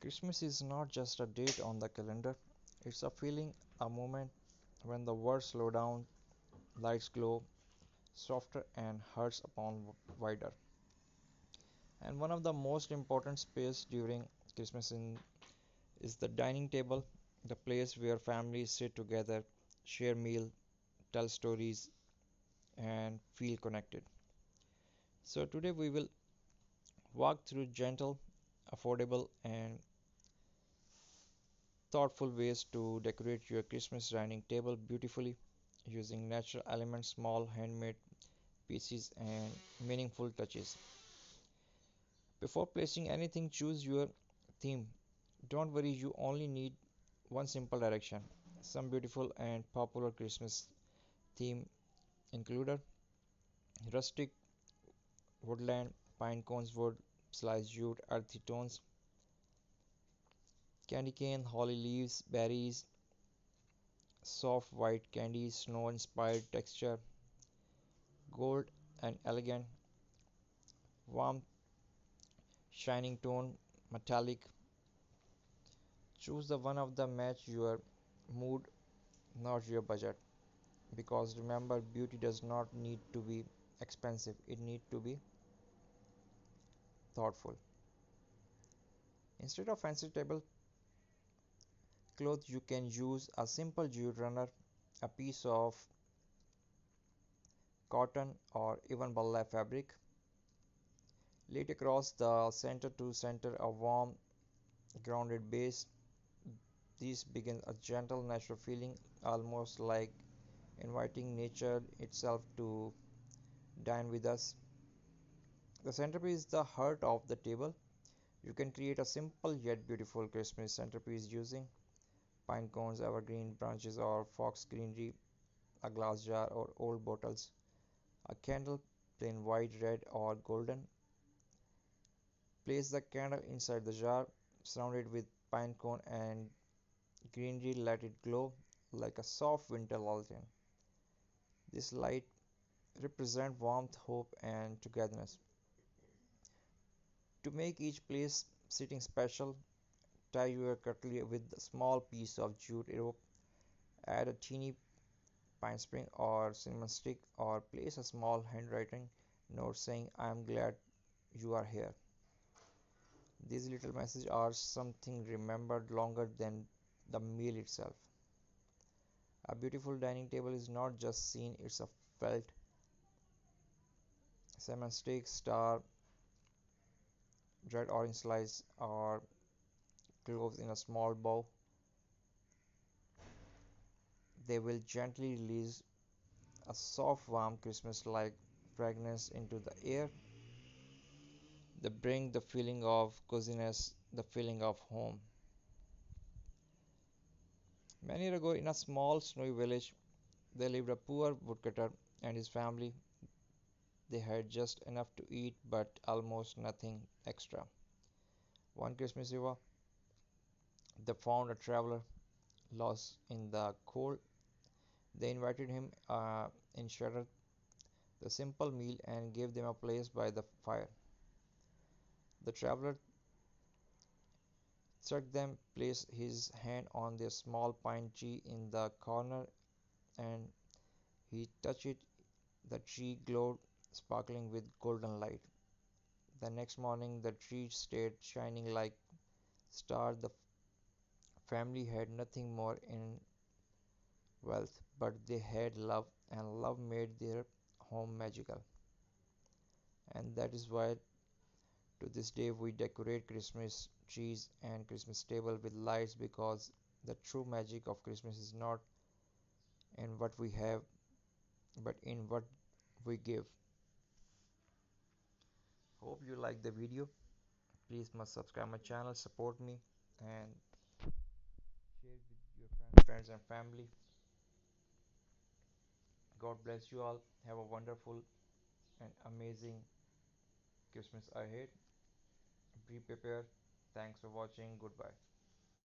Christmas is not just a date on the calendar, it's a feeling, a moment when the world slows down, lights glow softer, and hearts upon wider. And one of the most important space during Christmas is the dining table, the place where families sit together, share meal, tell stories, and feel connected. So today we will walk through gentle, affordable, and thoughtful ways to decorate your Christmas dining table beautifully using natural elements, small handmade pieces, and meaningful touches. Before placing anything, choose your theme. Don't worry, you only need one simple direction. Some beautiful and popular Christmas theme included rustic, woodland, pine cones, wood, sliced jute, earthy tones, candy cane, holly leaves, berries, soft white candy, snow inspired texture, gold and elegant, warm shining tone, metallic. Choose the one of the match your mood, not your budget. Because remember, beauty does not need to be expensive, it needs to be thoughtful. Instead of fancy tablecloth, you can use a simple jute runner, a piece of cotton, or even burlap fabric. Laid across the center to center a warm, grounded base. This begins a gentle, natural feeling, almost like inviting nature itself to dine with us. The centerpiece is the heart of the table. You can create a simple yet beautiful Christmas centerpiece using pine cones, evergreen branches, or fox greenery, a glass jar, or old bottles. A candle, plain white, red, or golden. Place the candle inside the jar, surround it with pine cone and greenery, let it glow like a soft winter lantern. This light represents warmth, hope, and togetherness. To make each place sitting special, tie your cutlery with a small piece of jute rope, add a teeny pine spring or cinnamon stick, or place a small handwriting note saying, I am glad you are here. These little messages are something remembered longer than the meal itself. A beautiful dining table is not just seen, it's a felt. Cinnamon stick, star, red orange slice, or cloves in a small bowl. They will gently release a soft, warm Christmas like fragrance into the air. They bring the feeling of coziness, the feeling of home. Many years ago, in a small snowy village, there lived a poor woodcutter and his family. They had just enough to eat, but almost nothing extra. One Christmas Eve, they found a traveler lost in the cold. They invited him in, shared the simple meal, and gave them a place by the fire. The traveler struck them, placed his hand on their small pine tree in the corner, and he touched it. The tree glowed, sparkling with golden light. The next morning, the tree stayed shining like stars. The family had nothing more in wealth, but they had love, and love made their home magical. And that is why to this day we decorate Christmas trees and Christmas table with lights, because the true magic of Christmas is not in what we have, but in what we give. Hope you like the video. Please must subscribe my channel, support me, and share it with your friends and family. God bless you all. Have a wonderful and amazing Christmas ahead. Be prepared. Thanks for watching. Goodbye.